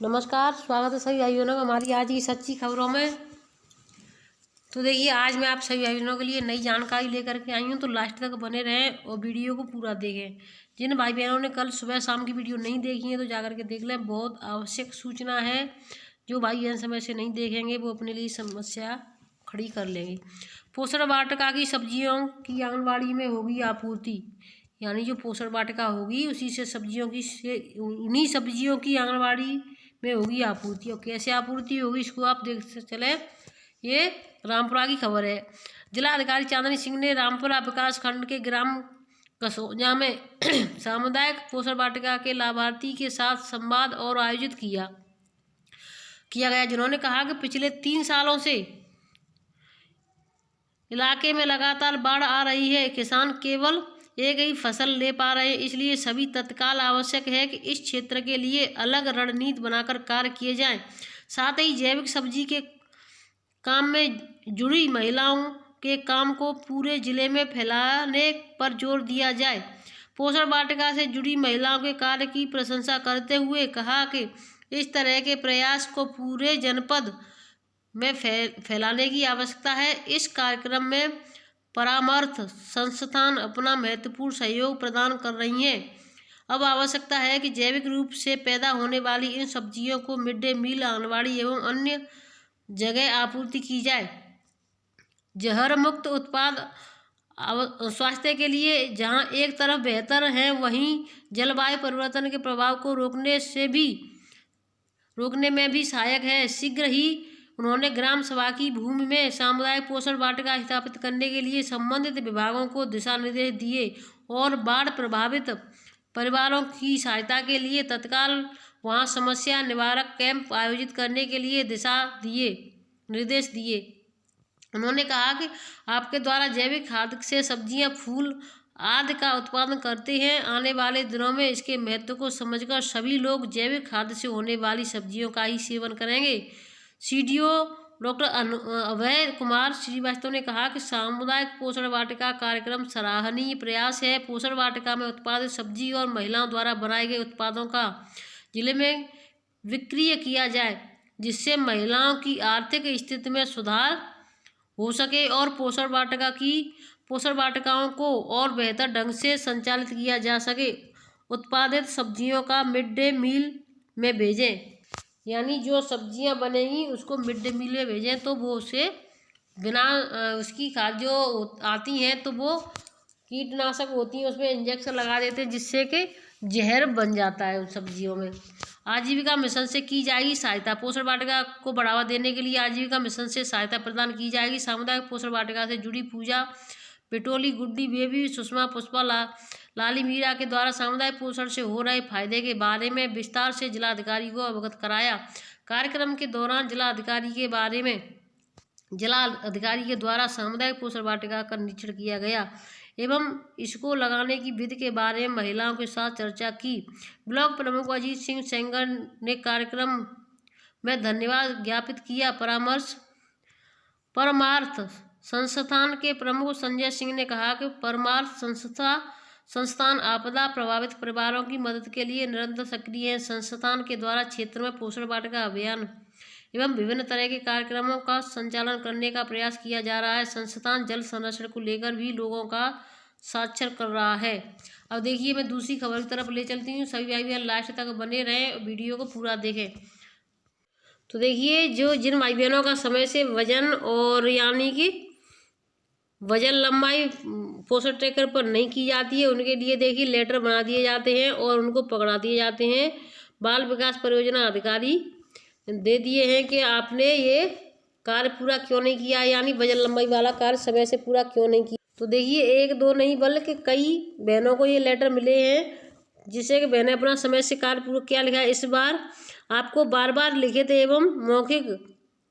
नमस्कार, स्वागत है सभी भाई बहनों का हमारी आज की सच्ची खबरों में। तो देखिए, आज मैं आप सभी भाई बहनों के लिए नई जानकारी लेकर के आई हूँ, तो लास्ट तक बने रहें और वीडियो को पूरा देखें। जिन भाई बहनों ने कल सुबह शाम की वीडियो नहीं देखी है तो जाकर के देख लें, बहुत आवश्यक सूचना है। जो भाई बहन समय से नहीं देखेंगे वो अपने लिए समस्या खड़ी कर लेंगे। पोषण वाटिका की सब्जियों की आंगनबाड़ी में होगी आपूर्ति, यानी जो पोषण वाटिका होगी उसी से उन्हीं सब्जियों की आंगनबाड़ी में होगी आपूर्ति। और कैसे आपूर्ति होगी इसको आप देख चले। ये रामपुरा की खबर है। जिला अधिकारी चांदनी सिंह ने रामपुरा विकास खंड के ग्राम कसोजा में सामुदायिक पोषण वाटिका के लाभार्थी के साथ संवाद और आयोजित किया गया, जिन्होंने कहा कि पिछले 3 सालों से इलाके में लगातार बाढ़ आ रही है। किसान केवल एक ही फसल ले पा रहे हैं, इसलिए सभी तत्काल आवश्यक है कि इस क्षेत्र के लिए अलग रणनीति बनाकर कार्य किए जाएं। साथ ही जैविक सब्जी के काम में जुड़ी महिलाओं के काम को पूरे जिले में फैलाने पर जोर दिया जाए। पोषण वाटिका से जुड़ी महिलाओं के कार्य की प्रशंसा करते हुए कहा कि इस तरह के प्रयास को पूरे जनपद में फैलाने की आवश्यकता है। इस कार्यक्रम में परामर्श संस्थान अपना महत्वपूर्ण सहयोग प्रदान कर रही हैं। अब आवश्यकता है कि जैविक रूप से पैदा होने वाली इन सब्जियों को मिड डे मील, आंगनबाड़ी एवं अन्य जगह आपूर्ति की जाए। जहर मुक्त उत्पाद स्वास्थ्य के लिए जहां एक तरफ बेहतर है, वहीं जलवायु परिवर्तन के प्रभाव को रोकने में भी सहायक है। शीघ्र ही उन्होंने ग्राम सभा की भूमि में सामुदायिक पोषण वाटिका स्थापित करने के लिए संबंधित विभागों को दिशा निर्देश दिए और बाढ़ प्रभावित परिवारों की सहायता के लिए तत्काल वहां समस्या निवारक कैंप आयोजित करने के लिए निर्देश दिए। उन्होंने कहा कि आपके द्वारा जैविक खाद से सब्जियां, फूल आदि का उत्पादन करते हैं। आने वाले दिनों में इसके महत्व को समझकर सभी लोग जैविक खाद से होने वाली सब्जियों का ही सेवन करेंगे। सीडीओ डॉक्टर अभय कुमार श्रीवास्तव ने कहा कि सामुदायिक पोषण वाटिका कार्यक्रम सराहनीय प्रयास है। पोषण वाटिका में उत्पादित सब्जी और महिलाओं द्वारा बनाए गए उत्पादों का जिले में विक्रय किया जाए, जिससे महिलाओं की आर्थिक स्थिति में सुधार हो सके और पोषण वाटिकाओं को और बेहतर ढंग से संचालित किया जा सके। उत्पादित सब्जियों का मिड डे मील में भेजें, यानी जो सब्जियां बनेगी उसको मिड डे मील में भेजें, तो वो उसे बिना उसकी खाद जो आती हैं तो वो कीटनाशक होती हैं, उसमें इंजेक्शन लगा देते हैं, जिससे कि जहर बन जाता है उन सब्जियों में। आजीविका मिशन से की जाएगी सहायता। पोषण वाटिका को बढ़ावा देने के लिए आजीविका मिशन से सहायता प्रदान की जाएगी। सामुदायिक पोषण वाटिका से जुड़ी पूजा पेटोली, गुड्डी, बेबी, सुषमा, पुष्पा, लाली मीरा के द्वारा सामुदायिक पोषण से हो रहे फायदे के बारे में विस्तार से जिलाधिकारी को अवगत कराया। कार्यक्रम के दौरान जिलाधिकारी के द्वारा सामुदायिक पोषण वाटिका का निरीक्षण किया गया एवं इसको लगाने की विधि के बारे में महिलाओं के साथ चर्चा की। ब्लॉक प्रमुख अजीत सिंह सेंगर ने कार्यक्रम में धन्यवाद ज्ञापित किया। परमार्थ संस्थान के प्रमुख संजय सिंह ने कहा कि परमार्थ संस्थान आपदा प्रभावित परिवारों की मदद के लिए निरंतर सक्रिय है। संस्थान के द्वारा क्षेत्र में पोषण वाटिका अभियान एवं विभिन्न तरह के कार्यक्रमों का संचालन करने का प्रयास किया जा रहा है। संस्थान जल संरक्षण को लेकर भी लोगों का साक्षर कर रहा है। अब देखिए, मैं दूसरी खबर की तरफ ले चलती हूँ। सभी भाई बहन लास्ट तक बने रहें, वीडियो को पूरा देखें। तो देखिए, जिन भाई बहनों का समय से वजन और यानी कि वजन लंबाई पोषण ट्रैकर पर नहीं की जाती है, उनके लिए देखिए लेटर बना दिए जाते हैं और उनको पकड़ा दिए जाते हैं। बाल विकास परियोजना अधिकारी दे दिए हैं कि आपने ये कार्य पूरा क्यों नहीं किया, यानी वजन लंबाई वाला कार्य समय से पूरा क्यों नहीं किया। तो देखिए, 1-2 नहीं बल्कि कई बहनों को ये लेटर मिले हैं, जिससे कि बहनें अपना समय से कार्य पूरा किया लिखा है। इस बार आपको बार बार लिखित एवं मौखिक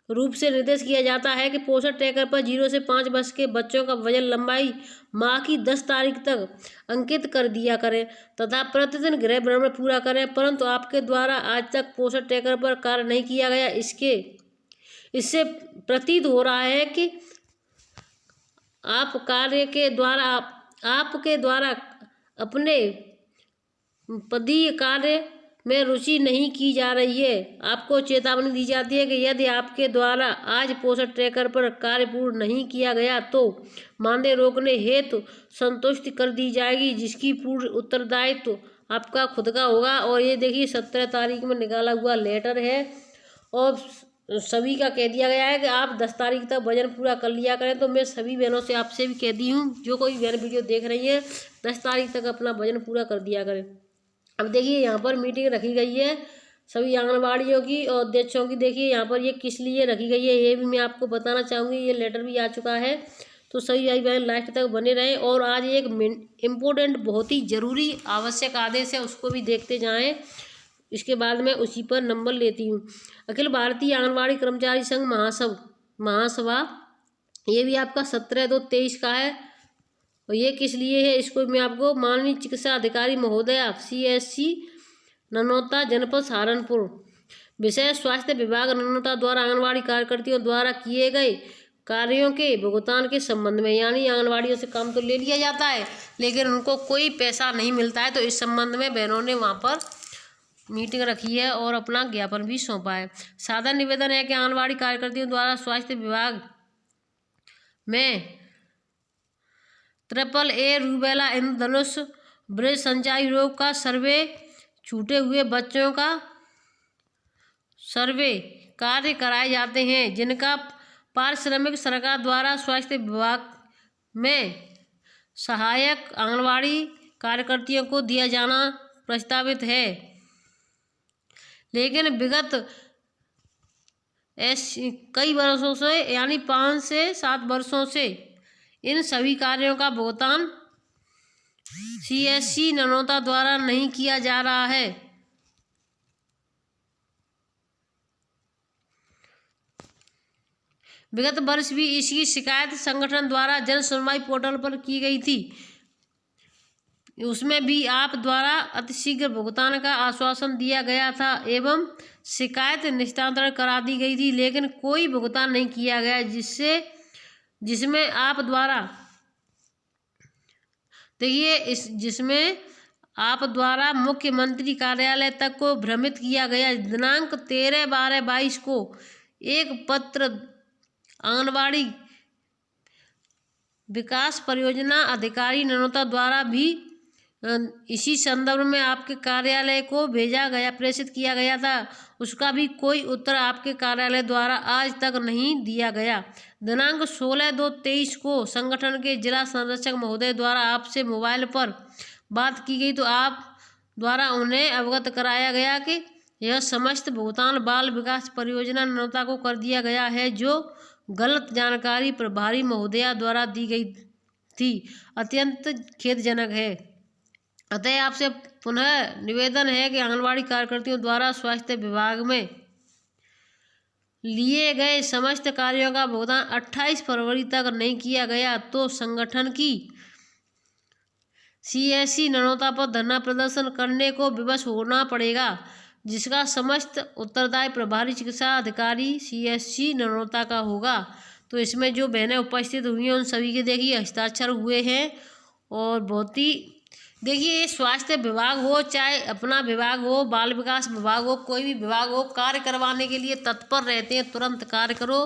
रूप से निर्देश किया जाता है कि पोषण ट्रैकर पर 0 से 5 वर्ष के बच्चों का वजन लंबाई माह की 10 तारीख तक अंकित कर दिया करें तथा प्रतिदिन गृह भ्रमण पूरा करें। परंतु आपके द्वारा आज तक पोषण ट्रैकर पर कार्य नहीं किया गया। इससे प्रतीत हो रहा है कि आपके द्वारा अपने पदीय कार्य में रुचि नहीं की जा रही है। आपको चेतावनी दी जाती है कि यदि आपके द्वारा आज पोषण ट्रैकर पर कार्य पूर्ण नहीं किया गया तो मानदेय रोकने हेतु संतुष्टि कर दी जाएगी, जिसकी पूर्ण उत्तरदायित्व आपका खुद का होगा। और ये देखिए 17 तारीख में निकाला हुआ लेटर है और सभी का कह दिया गया है कि आप 10 तारीख तक वजन पूरा कर लिया करें। तो मैं सभी बहनों से आपसे भी कह दी हूँ, जो कोई बहन वीडियो देख रही है 10 तारीख तक अपना वजन पूरा कर दिया करें। अब देखिए यहाँ पर मीटिंग रखी गई है सभी आंगनबाड़ियों की और अध्यक्षों की। देखिए यहाँ पर ये किस लिए रखी गई है ये भी मैं आपको बताना चाहूँगी। ये लेटर भी आ चुका है, तो सभी भाई बहन लास्ट तक बने रहें। और आज एक इम्पोर्टेंट बहुत ही ज़रूरी आवश्यक आदेश है, उसको भी देखते जाएँ। इसके बाद मैं उसी पर नंबर लेती हूँ। अखिल भारतीय आंगनबाड़ी कर्मचारी संघ महासभा ये भी आपका 17/2/23 का है। और ये किस लिए है इसको मैं आपको, माननीय चिकित्सा अधिकारी महोदया CSC ननौता जनपद सहारनपुर, विषय स्वास्थ्य विभाग ननौता द्वारा आंगनबाड़ी कार्यकर्तियों द्वारा किए गए कार्यों के भुगतान के संबंध में। यानी आंगनबाड़ियों से काम तो ले लिया जाता है लेकिन उनको कोई पैसा नहीं मिलता है, तो इस संबंध में बहनों ने वहाँ पर मीटिंग रखी है और अपना ज्ञापन भी सौंपा है। सादर निवेदन है कि आंगनबाड़ी कार्यकर्तियों द्वारा स्वास्थ्य विभाग में AAA रूबेला इंद्रधनुष बृज संचारी रोग का सर्वे, छूटे हुए बच्चों का सर्वे कार्य कराए जाते हैं, जिनका पारिश्रमिक सरकार द्वारा स्वास्थ्य विभाग में सहायक आंगनबाड़ी कार्यकर्तियों को दिया जाना प्रस्तावित है। लेकिन विगत कई वर्षों से यानी 5 से 7 वर्षों से इन सभी कार्यों का भुगतान CSC ननौता द्वारा नहीं किया जा रहा है। विगत वर्ष भी इसकी शिकायत संगठन द्वारा जन सुनवाई पोर्टल पर की गई थी, उसमें भी आप द्वारा अतिशीघ्र भुगतान का आश्वासन दिया गया था एवं शिकायत निस्तारण करा दी गई थी, लेकिन कोई भुगतान नहीं किया गया, जिसमें आप द्वारा देखिए जिसमें आप द्वारा मुख्यमंत्री कार्यालय तक को भ्रमित किया गया। दिनांक 13/12/22 को एक पत्र आंगनबाड़ी विकास परियोजना अधिकारी ननौता द्वारा भी इसी संदर्भ में आपके कार्यालय को प्रेषित किया गया था। उसका भी कोई उत्तर आपके कार्यालय द्वारा आज तक नहीं दिया गया। दिनांक 16/2/23 को संगठन के जिला संरक्षक महोदय द्वारा आपसे मोबाइल पर बात की गई, तो आप द्वारा उन्हें अवगत कराया गया कि यह समस्त भुगतान बाल विकास परियोजना ननौता को कर दिया गया है, जो गलत जानकारी प्रभारी महोदया द्वारा दी गई थी। अत्यंत खेदजनक है। अतः आपसे पुनः निवेदन है कि आंगनबाड़ी कार्यकर्तियों द्वारा स्वास्थ्य विभाग में लिए गए समस्त कार्यों का भुगतान 28 फरवरी तक नहीं किया गया तो संगठन की CSC ननौता पर धरना प्रदर्शन करने को विवश होना पड़ेगा, जिसका समस्त उत्तरदायी प्रभारी चिकित्सा अधिकारी CSC ननौता का होगा। तो इसमें जो बहनें उपस्थित हुई हैं उन सभी के देखिए हस्ताक्षर हुए हैं। और बहुत ही देखिए, ये स्वास्थ्य विभाग हो चाहे अपना विभाग हो, बाल विकास विभाग हो, कोई भी विभाग हो, कार्य करवाने के लिए तत्पर रहते हैं, तुरंत कार्य करो।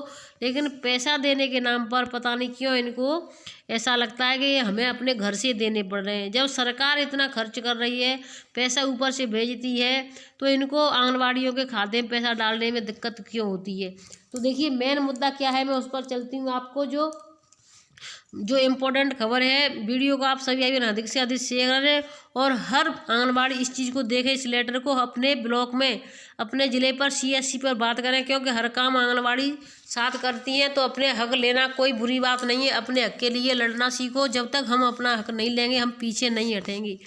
लेकिन पैसा देने के नाम पर पता नहीं क्यों इनको ऐसा लगता है कि हमें अपने घर से देने पड़ रहे हैं। जब सरकार इतना खर्च कर रही है, पैसा ऊपर से भेजती है, तो इनको आंगनबाड़ियों के खाते में पैसा डालने में दिक्कत क्यों होती है। तो देखिए मेन मुद्दा क्या है, मैं उस पर चलती हूँ। आपको जो इम्पोर्टेंट खबर है, वीडियो को आप सभी अधिक से अधिक शेयर करें और हर आंगनबाड़ी इस चीज़ को देखें, इस लेटर को अपने ब्लॉक में, अपने ज़िले पर CSC पर बात करें, क्योंकि हर काम आंगनबाड़ी साथ करती हैं। तो अपने हक लेना कोई बुरी बात नहीं है, अपने हक के लिए लड़ना सीखो। जब तक हम अपना हक नहीं लेंगे हम पीछे नहीं हटेंगे।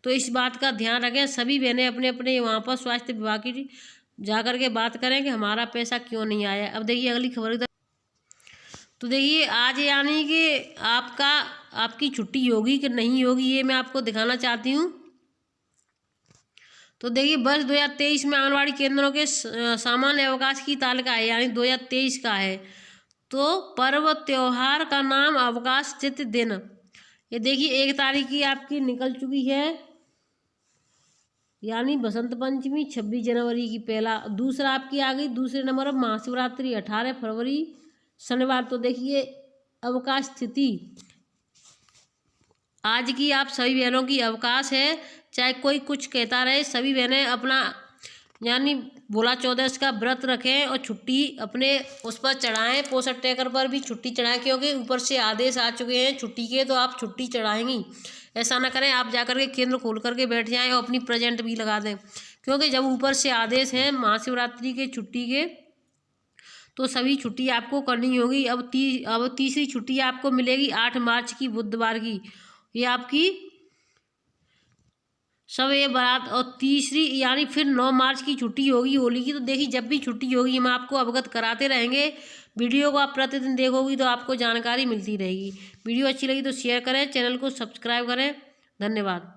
तो इस बात का ध्यान रखें। सभी बहनें अपने अपने वहाँ पर स्वास्थ्य विभाग की जा कर के बात करें कि हमारा पैसा क्यों नहीं आया। अब देखिए अगली खबर। तो देखिए आज यानी कि आपकी छुट्टी होगी कि नहीं होगी, ये मैं आपको दिखाना चाहती हूँ। तो देखिए वर्ष 2023 में आंगनबाड़ी केंद्रों के सामान्य अवकाश की तालिका है, यानी 2023 का है। तो पर्व त्योहार का नाम अवकाश तिथि दिन, ये देखिए 1 तारीख की आपकी निकल चुकी है। यानी बसंत पंचमी 26 जनवरी की पहला। दूसरा आपकी आ गई दूसरे नंबर पर महाशिवरात्रि 18 फरवरी शनिवार। तो देखिए अवकाश तिथि आज की आप सभी बहनों की अवकाश है, चाहे कोई कुछ कहता रहे, सभी बहनें अपना यानी भोला चौदस का व्रत रखें और छुट्टी अपने उस पर चढ़ाएं। पोषण ट्रैकर पर भी छुट्टी चढ़ाएं, क्योंकि ऊपर से आदेश आ चुके हैं छुट्टी के, तो आप छुट्टी चढ़ाएंगी। ऐसा ना करें आप जाकर के केंद्र खोल करके बैठ जाएं और अपनी प्रेजेंट भी लगा दें, क्योंकि जब ऊपर से आदेश हैं महाशिवरात्रि के छुट्टी के, तो सभी छुट्टी आपको करनी होगी। अब तीसरी छुट्टी आपको मिलेगी 8 मार्च की बुधवार की, ये आपकी सब ये बारात। और तीसरी यानी फिर 9 मार्च की छुट्टी होगी होली की। तो देखिए जब भी छुट्टी होगी हम आपको अवगत कराते रहेंगे। वीडियो को आप प्रतिदिन देखोगी तो आपको जानकारी मिलती रहेगी। वीडियो अच्छी लगी तो शेयर करें, चैनल को सब्सक्राइब करें। धन्यवाद।